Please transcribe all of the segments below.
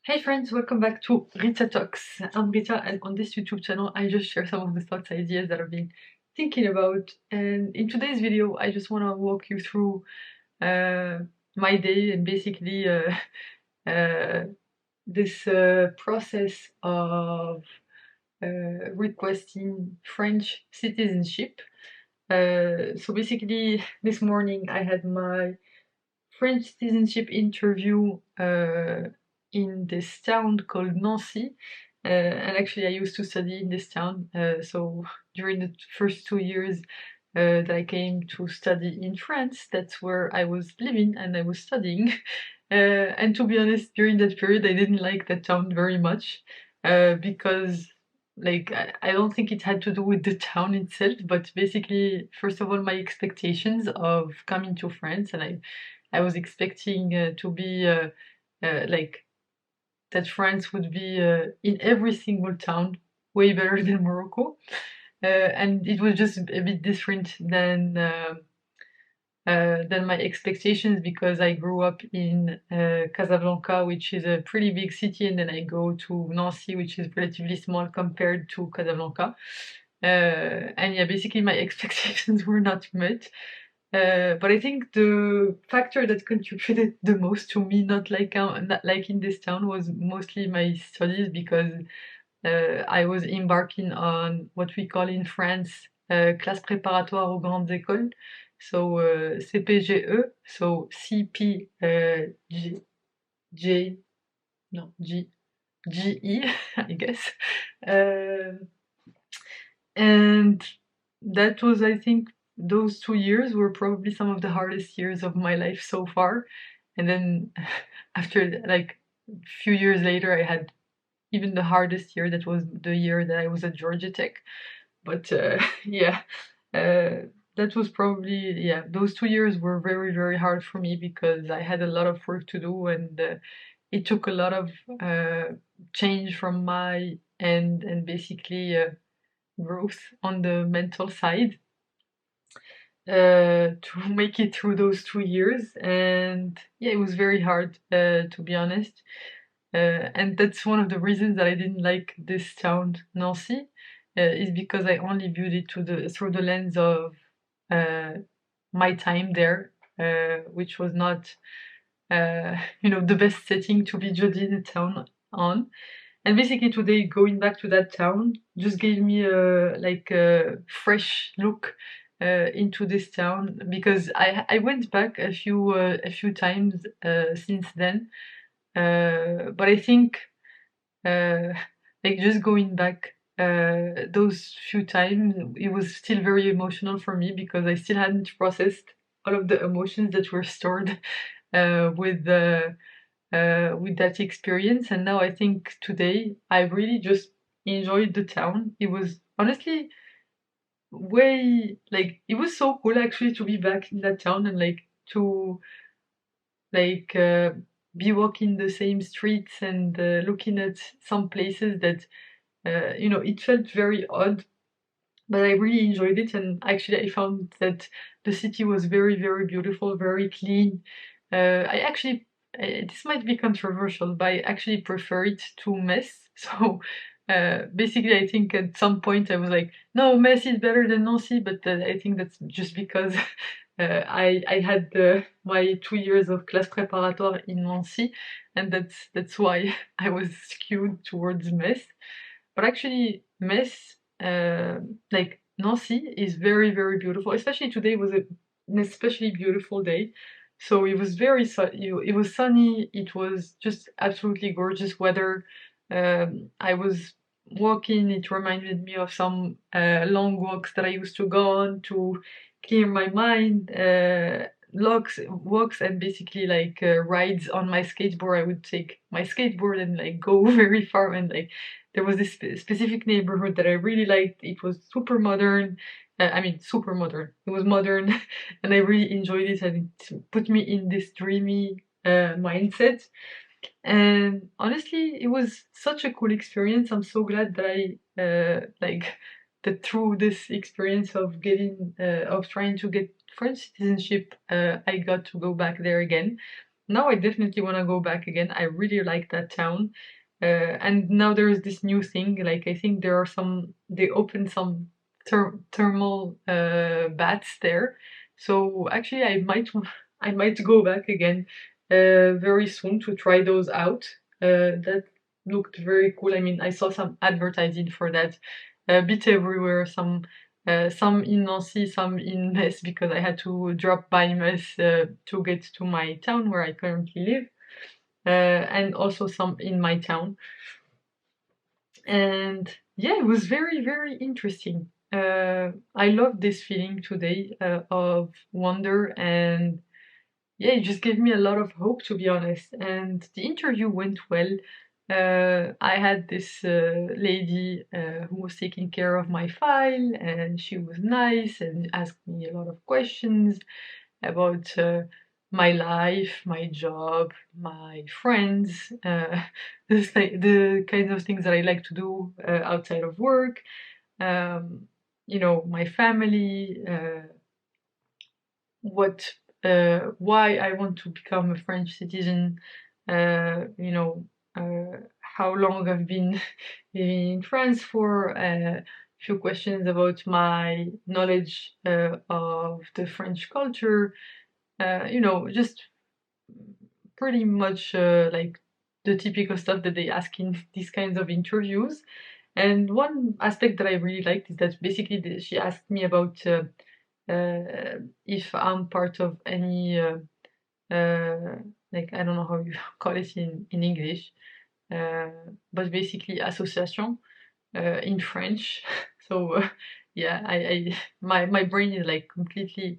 Hey friends, welcome back to Rita Talks. I'm Rita, and on this YouTube channel I just share some of the thoughts, ideas that I've been thinking about. And in today's video I just want to walk you through uh, my day and basically uh, this process of requesting French citizenship. So basically this morning I had my French citizenship interview in this town called Nancy. And actually, I used to study in this town. So during the first 2 years that I came to study in France, that's where I was living and I was studying. And to be honest, during that period, I didn't like that town very much because like I don't think it had to do with the town itself, but basically, first of all, my expectations of coming to France, and I was expecting to be like that France would be in every single town way better than Morocco, and it was just a bit different than my expectations because I grew up in Casablanca, which is a pretty big city, and then I go to Nancy, which is relatively small compared to Casablanca. And yeah, basically my expectations were not met. But I think the factor that contributed the most to me not liking this town was mostly my studies because I was embarking on what we call in France classe préparatoire aux grandes écoles, so CPGE, so CP G, no, GE, I guess. And that was, I think, those 2 years were probably some of the hardest years of my life so far. And then after like a few years later, I had even the hardest year. That was the year that I was at Georgia Tech. But yeah, that was probably, yeah, those 2 years were very, very hard for me because I had a lot of work to do and it took a lot of change from my end and basically growth on the mental side to make it through those 2 years. And yeah, it was very hard to be honest. And that's one of the reasons that I didn't like this town, Nancy, is because I only viewed it through the lens of uh, my time there, which was not, the best setting to be judging a town on. And basically today going back to that town just gave me a fresh look into this town because I went back a few times since then. But I think uh, like just going back those few times, it was still very emotional for me because I still hadn't processed all of the emotions that were stored with that experience. And now I think today I really just enjoyed the town. It was honestly way like it was so cool actually to be back in that town and like to like be walking the same streets and looking at some places that it felt very odd, but I really enjoyed it. And actually I found that the city was very, very beautiful, very clean. I actually, this might be controversial, but I actually prefer it to Metz. So basically, I think at some point I was like, no, Metz is better than Nancy, but I think that's just because I had my 2 years of classe préparatoire in Nancy, and that's why I was skewed towards Metz. But actually, Metz, like Nancy, is very, very beautiful. Especially today was an especially beautiful day. So it was it was sunny. It was just absolutely gorgeous weather. I was walking. It reminded me of some long walks that I used to go on to clear my mind. Walks and basically like rides on my skateboard. I would take my skateboard and like go very far and like there was this specific neighborhood that I really liked. It was super modern. I mean, super modern. It was modern, and I really enjoyed it, and it put me in this dreamy mindset. And honestly, it was such a cool experience. I'm so glad that I that through this experience of trying to get French citizenship, I got to go back there again. now I definitely want to go back again. I really like that town. And now there is this new thing. Like I think there are some. They opened some thermal baths there. So actually, I might go back again very soon to try those out. That looked very cool. I mean, I saw some advertising for that a bit everywhere. Some in Nancy, some in Metz, because I had to drop by Metz to get to my town where I currently live, and also some in my town. And yeah, it was very, very interesting. I love this feeling today of wonder, and yeah, it just gave me a lot of hope, to be honest. And the interview went well. I had this lady who was taking care of my file, and she was nice and asked me a lot of questions about my life, my job, my friends, the kinds of things that I like to do outside of work, um, my family, why I want to become a French citizen, how long I've been living in France for, a few questions about my knowledge of the French culture, just pretty much like the typical stuff that they ask in these kinds of interviews. And one aspect that I really liked is that basically she asked me about if I'm part of any like I don't know how you call it in English, uh, but basically association in French. So yeah, my brain is like completely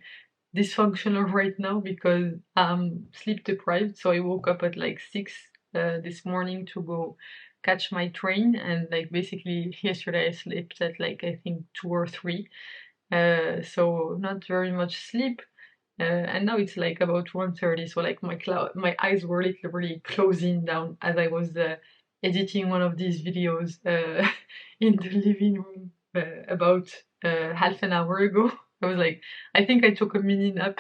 dysfunctional right now because I'm sleep deprived. So I woke up at like 6 this morning to go catch my train, and like basically yesterday I slept at like I think 2 or 3. So not very much sleep. And now it's like about 1:30, so like my eyes were literally closing down as I was editing one of these videos in the living room about half an hour ago. I was like, I think I took a mini nap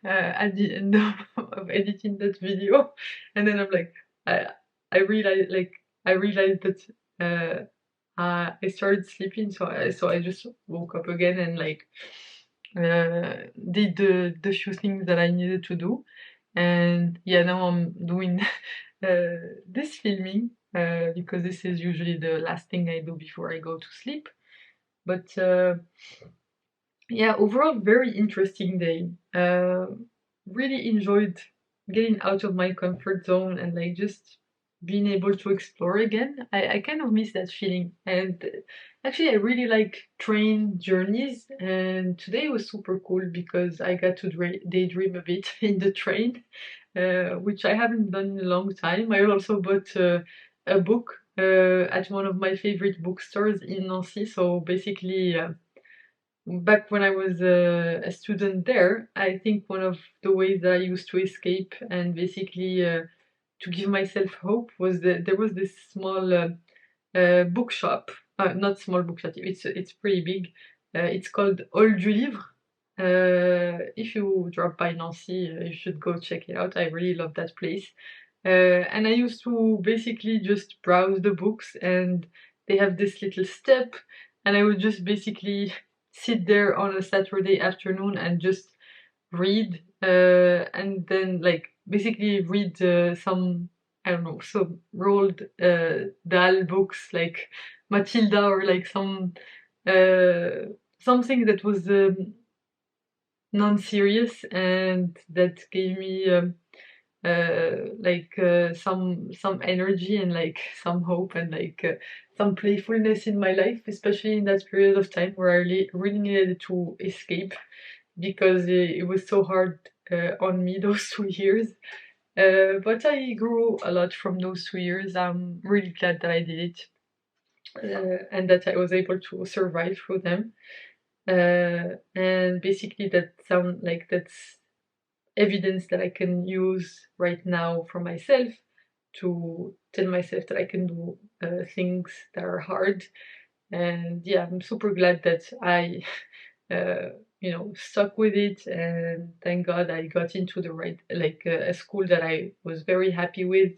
at the end of editing that video, and then I'm like, I I realized that I started sleeping, so I just woke up again and like did the few things that I needed to do. And yeah, now I'm doing this filming because this is usually the last thing I do before I go to sleep. But yeah, overall, very interesting day. Really enjoyed getting out of my comfort zone and like just being able to explore again. I kind of miss that feeling. And actually, I really like train journeys. And today was super cool because I got to daydream a bit in the train, which I haven't done in a long time. I also bought a book at one of my favorite bookstores in Nancy. So basically, back when I was a student there, I think one of the ways that I used to escape and basically to give myself hope was that there was this small bookshop, not small bookshop, it's pretty big. It's called Hall du Livre. If you drop by Nancy, you should go check it out. I really love that place. And I used to basically just browse the books, and they have this little step, and I would just basically sit there on a Saturday afternoon and just read, and then like basically read some, I don't know, some Roald Dahl books like Matilda, or like something that was non-serious and that gave me some energy and like some hope and like some playfulness in my life, especially in that period of time where I really needed to escape because it was so hard on me those 2 years. But I grew a lot from those 2 years. I'm really glad that I did it, and that I was able to survive through them. And basically, that's evidence that I can use right now for myself to tell myself that I can do things that are hard. And yeah, I'm super glad that I stuck with it, and thank God I got into the right, like a school that I was very happy with.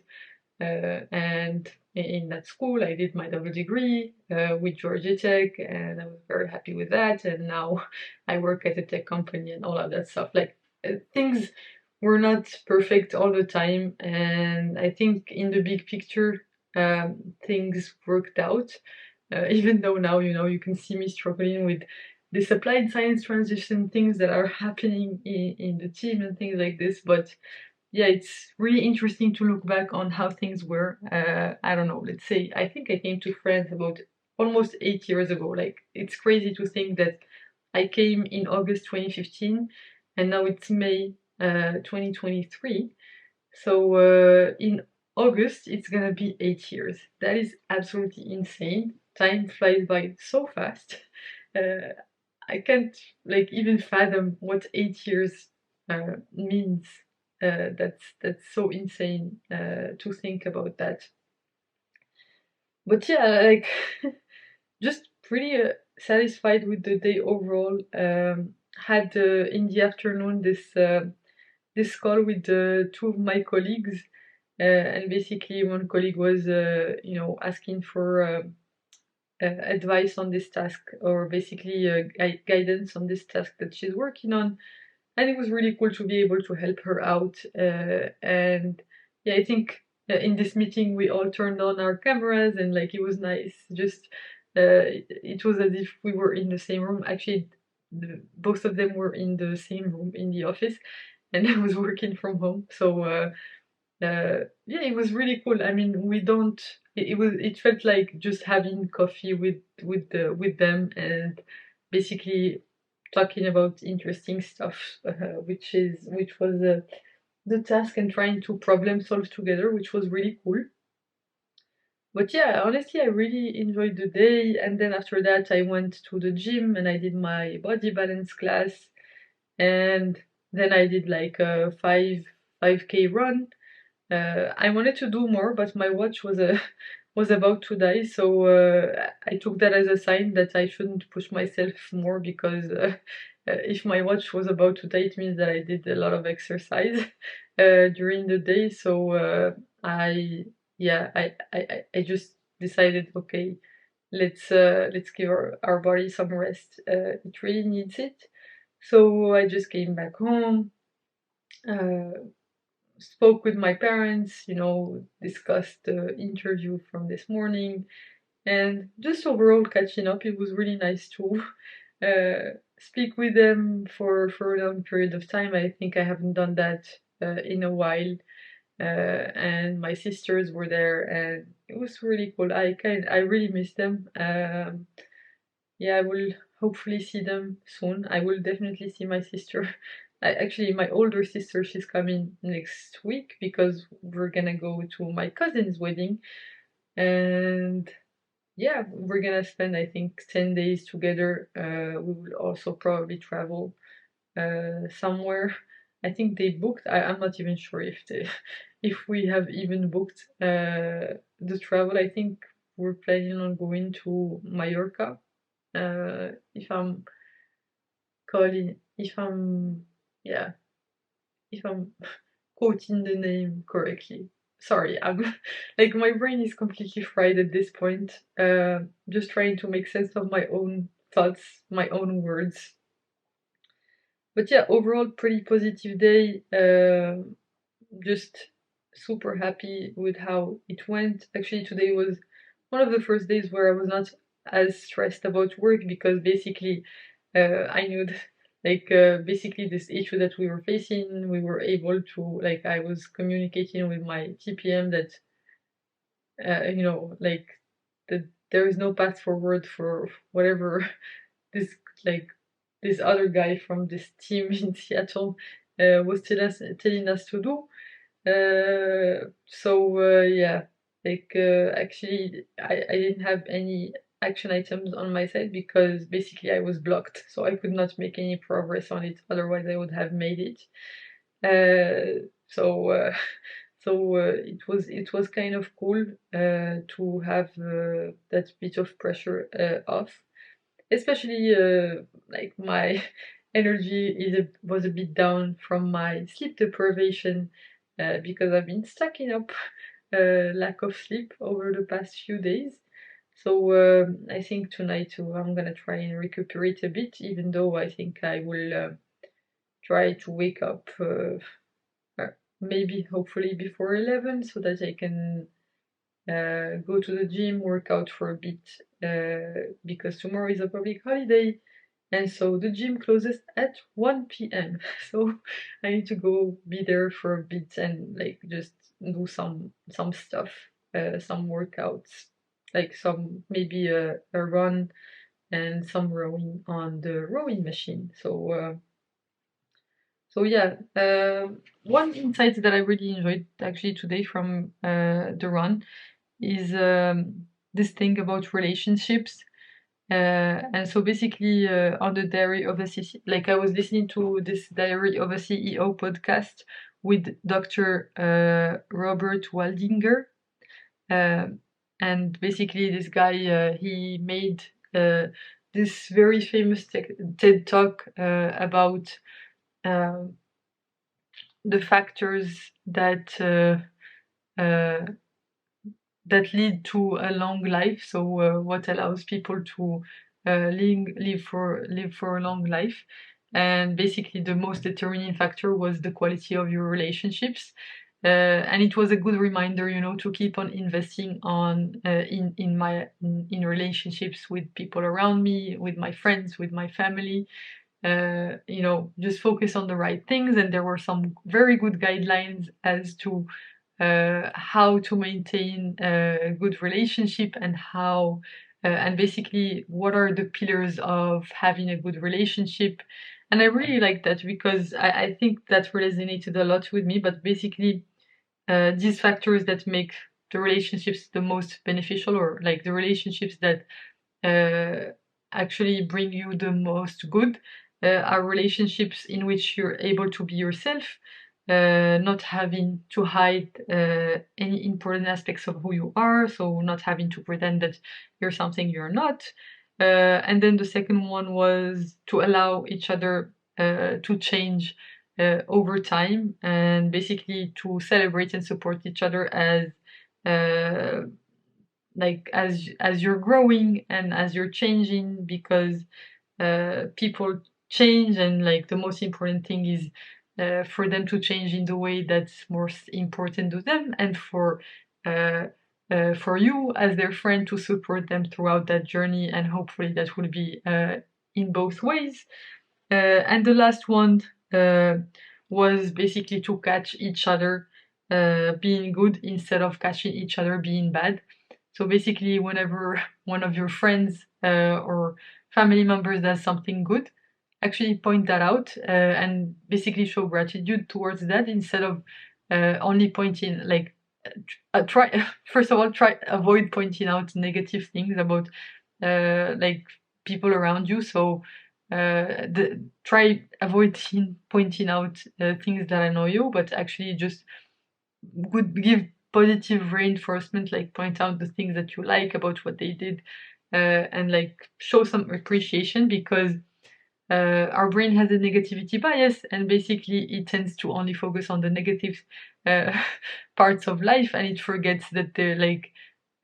And in that school, I did my double degree with Georgia Tech, and I was very happy with that. And now I work at a tech company and all of that stuff. Like things were not perfect all the time, and I think in the big picture, things worked out. Even though now you can see me struggling with this applied science transition things that are happening in the team and things like this, but yeah, it's really interesting to look back on how things were. I don't know, let's say, I think I came to France about almost 8 years ago. Like, it's crazy to think that I came in August 2015 and now it's May 2023. So in August, it's gonna be 8 years. That is absolutely insane. Time flies by so fast. Uh, I can't like even fathom what 8 years means. That's so insane to think about that. But yeah, like just pretty satisfied with the day overall. Had in the afternoon this call with two of my colleagues, and basically one colleague was asking for advice on this task, or basically guidance on this task that she's working on, and it was really cool to be able to help her out. And yeah, I think in this meeting we all turned on our cameras, and like it was nice. Just it was as if we were in the same room. Actually, both of them were in the same room in the office, and I was working from home. So yeah, it was really cool. I mean, we don't. It felt like just having coffee with them, and basically talking about interesting stuff, which was the task, and trying to problem solve together, which was really cool. But yeah, honestly, I really enjoyed the day. And then after that, I went to the gym and I did my body balance class, and then I did like a 5K run. I wanted to do more, but my watch was was about to die, so I took that as a sign that I shouldn't push myself more, because if my watch was about to die, it means that I did a lot of exercise during the day. So I yeah I just decided, okay, let's give our body some rest. It really needs it. So I just came back home. Uh, Spoke with my parents, discussed the interview from this morning, and just overall catching up. It was really nice to speak with them for a long period of time. I think I haven't done that in a while. And my sisters were there, and it was really cool. I really miss them. Yeah, I will hopefully see them soon. I will definitely see my sister. Actually, my older sister, she's coming next week because we're gonna go to my cousin's wedding. And yeah, we're gonna spend, I think, 10 days together. We will also probably travel somewhere. I think they booked. I'm not even sure if they, if we have even booked the travel. I think we're planning on going to Mallorca, if I'm if I'm, yeah, if I'm quoting the name correctly. Sorry, I'm like my brain is completely fried at this point. Just trying to make sense of my own thoughts, my own words. But yeah, overall, pretty positive day. Just super happy with how it went. Actually, today was one of the first days where I was not as stressed about work, because basically I knew that, like basically this issue that we were facing, we were able to, like, I was communicating with my TPM that like there is no path forward for whatever this, like, this other guy from this team in Seattle was telling us to do. So yeah, like actually I didn't have any action items on my side, because basically I was blocked, so I could not make any progress on it. Otherwise, I would have made it. So it was kind of cool to have that bit of pressure off, especially like my energy was a bit down from my sleep deprivation because I've been stacking up lack of sleep over the past few days. So I think tonight too, I'm gonna try and recuperate a bit, even though I think I will try to wake up maybe hopefully before 11 so that I can go to the gym, work out for a bit because tomorrow is a public holiday. And so the gym closes at 1 p.m. So I need to go be there for a bit and like just do some stuff, some workouts, like some maybe a run and some rowing on the rowing machine. So yeah, one insight that I really enjoyed actually today from the run is this thing about relationships. And so basically, on the Diary of a like I was listening to this Diary of a CEO podcast with Dr. Robert Waldinger, uh, and basically this guy he made uh, this very famous TED talk about uh, the factors uh, that lead to a long life. So what allows people to live for a long life. And basically the most determining factor was the quality of your relationships. And it was a good reminder, you know, to keep on investing on in relationships with people around me, with my friends, with my family. You know, just focus on the right things. And there were some very good guidelines as to how to maintain a good relationship and how and basically what are the pillars of having a good relationship. And I really like that because I think that resonated a lot with me. But basically these factors that make the relationships the most beneficial, or like the relationships that uh, actually bring you the most good are relationships in which you're able to be yourself, not having to hide any important aspects of who you are, so not having to pretend that you're something you're not. And then the second one was to allow each other to change over time, and basically to celebrate and support each other as uh, like as you're growing and as you're changing, because people change, and like the most important thing is for them to change in the way that's most important to them, and uh, for you as their friend to support them throughout that journey, and hopefully that will be in both ways. And the last one uh, was basically to catch each other being good instead of catching each other being bad. So basically, whenever one of your friends or family members does something good, actually point that out and basically show gratitude towards that instead of only pointing like try first of all try avoid pointing out negative things about like people around you. So try avoiding pointing out things that annoy you, but actually just would give positive reinforcement, like point out the things that you like about what they did, and like show some appreciation, because our brain has a negativity bias, and basically it tends to only focus on the negative uh, parts of life, and it forgets that they're like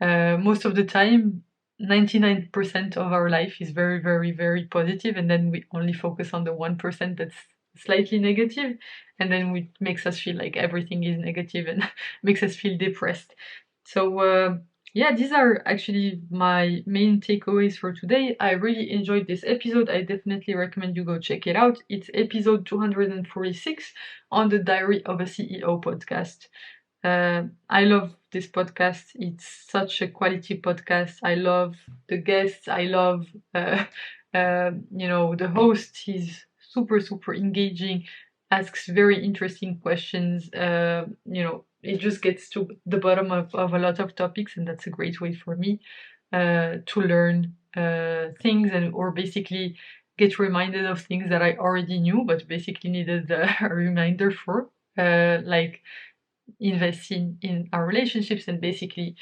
most of the time 99% of our life is very very very positive, and then we only focus on the 1% that's slightly negative, and then it makes us feel like everything is negative and makes us feel depressed. So yeah, these are actually my main takeaways for today. I really enjoyed this episode. I definitely recommend you go check it out. It's episode 246 on the Diary of a CEO podcast. I love this podcast. It's such a quality podcast. I love the guests. I love, you know, the host. He's super, super engaging, asks very interesting questions. You know, it just gets to the bottom of a lot of topics, and that's a great way for me to learn things, and or basically get reminded of things that I already knew, but basically needed a reminder for. Like investing in our relationships, and basically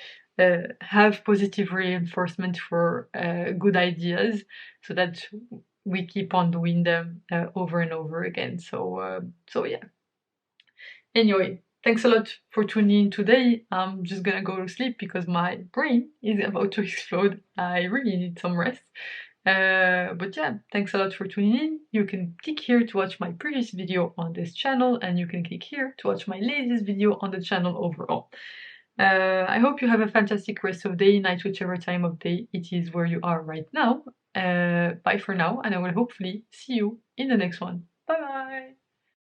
have positive reinforcement for good ideas, so that we keep on doing them over and over again. So yeah. Anyway, thanks a lot for tuning in today. I'm just gonna go to sleep because my brain is about to explode. I really need some rest. But yeah, thanks a lot for tuning in. You can click here to watch my previous video on this channel, and you can click here to watch my latest video on the channel overall. I hope you have a fantastic rest of day, night, whichever time of day it is where you are right now. Bye for now, and I will hopefully see you in the next one.